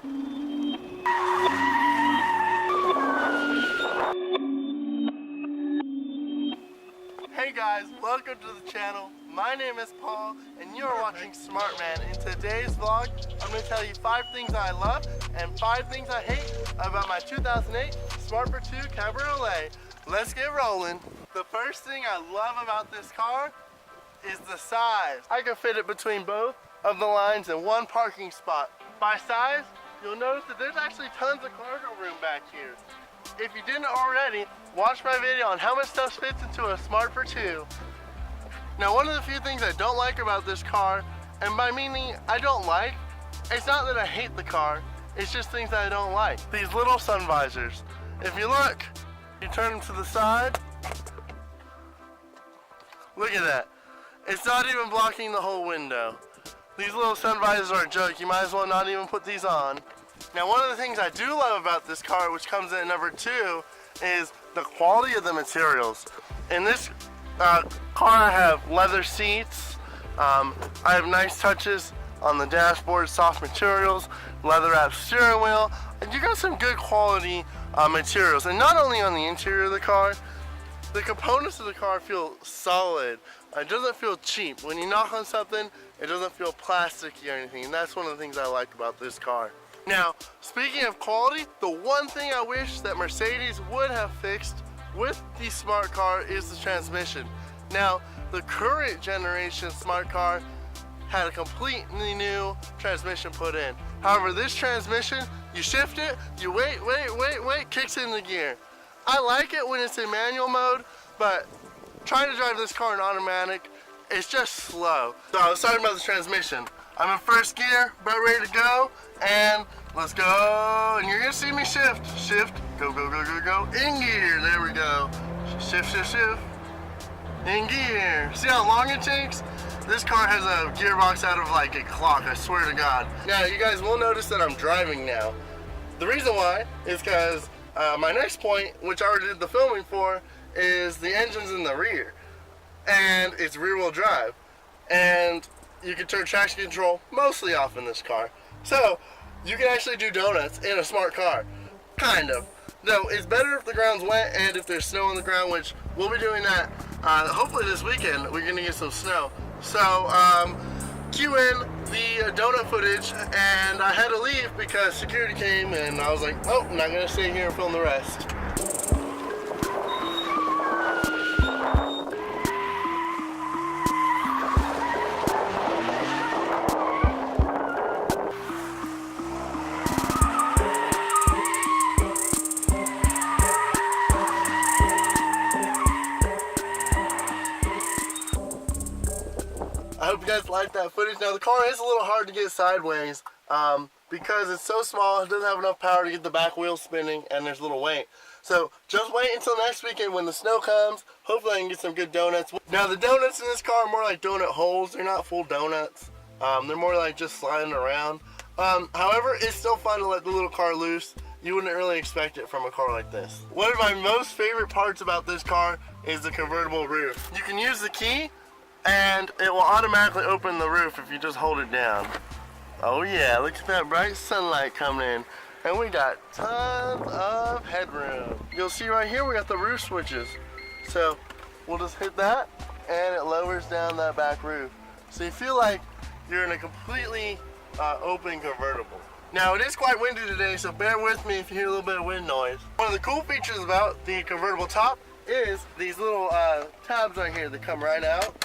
Hey guys, welcome to the channel. My name is Paul and you're watching Smrtman. In today's vlog, I'm going to tell you 5 things I love and 5 things I hate about my 2008 Smart Fortwo Cabrio. Let's get rolling. The first thing I love about this car is the size. I can fit it between both of the lines in one parking spot. By size, you'll notice that there's actually tons of cargo room back here. If you didn't already, watch my video on how much stuff fits into a Smart Fortwo. Now, one of the few things I don't like about this car, and by meaning I don't like, it's not that I hate the car, it's just things that I don't like. These little sun visors. If you look, you turn them to the side, look at that. It's not even blocking the whole window. These little sun visors are a joke, you might as well not even put these on. Now, one of the things I do love about this car, which comes in at number 2, is the quality of the materials. In this car, I have leather seats. I have nice touches on the dashboard, soft materials, leather wrapped steering wheel. And you got some good quality materials. And not only on the interior of the car, the components of the car feel solid. It doesn't feel cheap. When you knock on something, it doesn't feel plasticky or anything. And that's one of the things I like about this car. Now, speaking of quality, the one thing I wish that Mercedes would have fixed with the smart car is the transmission. Now, the current generation smart car had a completely new transmission put in. However, this transmission, you shift it, you wait, kicks in the gear. I like it when it's in manual mode, but trying to drive this car in automatic, it's just slow. So I was talking about the transmission. I'm in first gear, about ready to go, and let's go. And you're gonna see me shift, go, in gear, there we go. Shift, in gear. See how long it takes? This car has a gearbox out of like a clock, I swear to God. Now, you guys will notice that I'm driving now. The reason why is because my next point, which I already did the filming for, is the engine's in the rear. And it's rear wheel drive. And you can turn traction control mostly off in this car. So, you can actually do donuts in a smart car. Kind of. Though, it's better if the ground's wet and if there's snow on the ground, which we'll be doing that hopefully this weekend. We're going to get some snow. So, cue in the donut footage, and I had to leave because security came and I was like, oh, I'm not going to stay here and film the rest. I hope you guys like that footage. Now, the car is a little hard to get sideways because it's so small, it doesn't have enough power to get the back wheel spinning, and there's a little weight. So just wait until next weekend when the snow comes. Hopefully I can get some good donuts. Now, the donuts in this car are more like donut holes. They're not full donuts. They're more like just sliding around. However, it's still fun to let the little car loose. You wouldn't really expect it from a car like this. One of my most favorite parts about this car is the convertible rear. You can use the key and it will automatically open the roof if you just hold it down. Oh yeah, look at that bright sunlight coming in. And we got tons of headroom. You'll see right here we got the roof switches. So we'll just hit that and it lowers down that back roof. So you feel like you're in a completely open convertible. Now, it is quite windy today, so bear with me if you hear a little bit of wind noise. One of the cool features about the convertible top is these little tabs right here that come right out.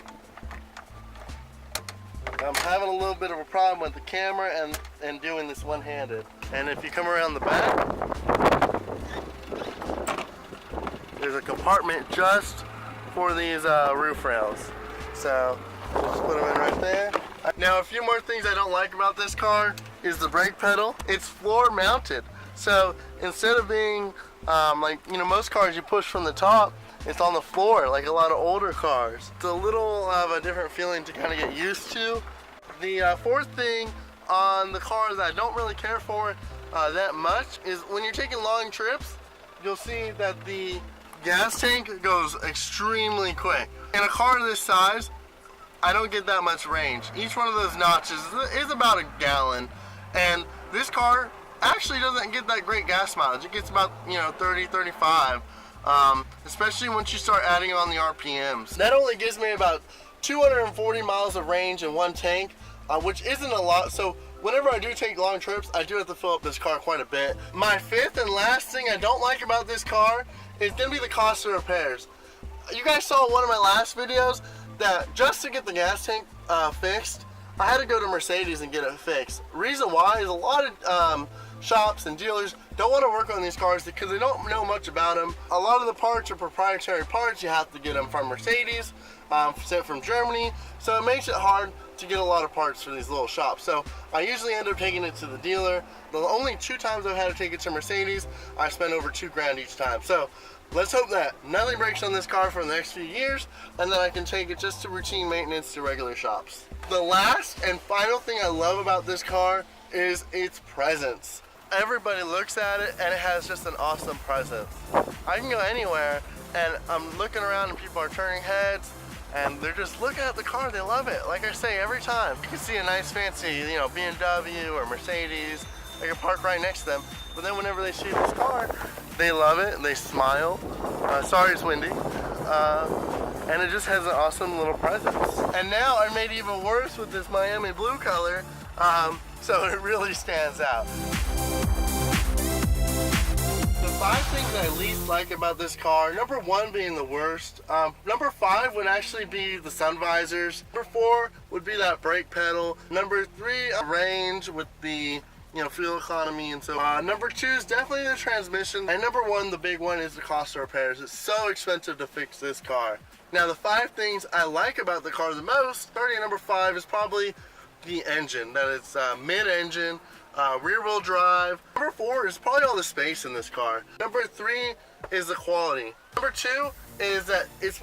I'm having a little bit of a problem with the camera and doing this one-handed. And if you come around the back, there's a compartment just for these roof rails. So, just put them in right there. Now, a few more things I don't like about this car is the brake pedal. It's floor mounted. So, instead of being like, you know, most cars you push from the top, it's on the floor, like a lot of older cars. It's a little of a different feeling to kind of get used to. The fourth thing on the car that I don't really care for that much is when you're taking long trips, you'll see that the gas tank goes extremely quick. In a car this size, I don't get that much range. Each one of those notches is about a gallon, and this car actually doesn't get that great gas mileage. It gets about, you know, 30, 35, especially once you start adding on the RPMs. That only gives me about 240 miles of range in one tank, which isn't a lot. So whenever I do take long trips, I do have to fill up this car quite a bit. My fifth and last thing I don't like about this car is gonna be the cost of repairs. You guys saw in one of my last videos that just to get the gas tank fixed, I had to go to Mercedes and get it fixed. Reason why is a lot of shops and dealers don't want to work on these cars because they don't know much about them. A lot of the parts are proprietary parts. You have to get them from Mercedes, sent from Germany, so it makes it hard to get a lot of parts for these little shops. So I usually end up taking it to the dealer. The only 2 times I've had to take it to Mercedes, I spent over $2,000 each time. So let's hope that nothing breaks on this car for the next few years, and then I can take it just to routine maintenance to regular shops. The last and final thing I love about this car is its presence. Everybody looks at it and it has just an awesome presence. I can go anywhere and I'm looking around and people are turning heads and they're just looking at the car, they love it. Like I say, every time. You can see a nice fancy, you know, BMW or Mercedes, they can park right next to them, but then whenever they see this car, they love it, they smile. Sorry it's windy. And it just has an awesome little presence. And now I made it even worse with this Miami blue color, so it really stands out. The 5 things I least like about this car, number 1 being the worst. Number 5 would actually be the sun visors. Number 4 would be that brake pedal. Number 3, range with the, you know, fuel economy and so on. Number 2 is definitely the transmission. And number 1, the big one, is the cost of repairs. It's so expensive to fix this car. Now the 5 things I like about the car the most, starting at number 5, is probably the engine. That it's mid-engine, rear wheel drive. Number 4 is probably all the space in this car. Number 3 is the quality. Number 2 is that it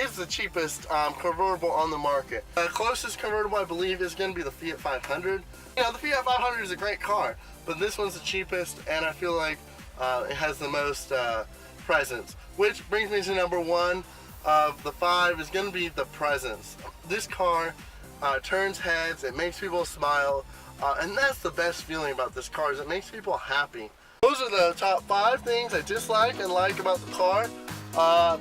is the cheapest convertible on the market. The closest convertible I believe is going to be the Fiat 500. You know, the Fiat 500 is a great car, but this one's the cheapest, and I feel like it has the most presence. Which brings me to number 1 of the 5 is going to be the presence. This car turns heads, it makes people smile, and that's the best feeling about this car, is it makes people happy. Those are the top 5 things I dislike and like about the car.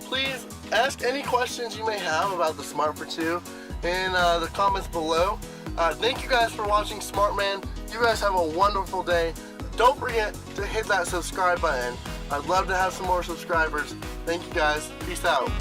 Please ask any questions you may have about the Smart Fortwo in the comments below. Thank you guys for watching Smrtman. You guys have a wonderful day. Don't forget to hit that subscribe button. I'd love to have some more subscribers. Thank you guys. Peace out.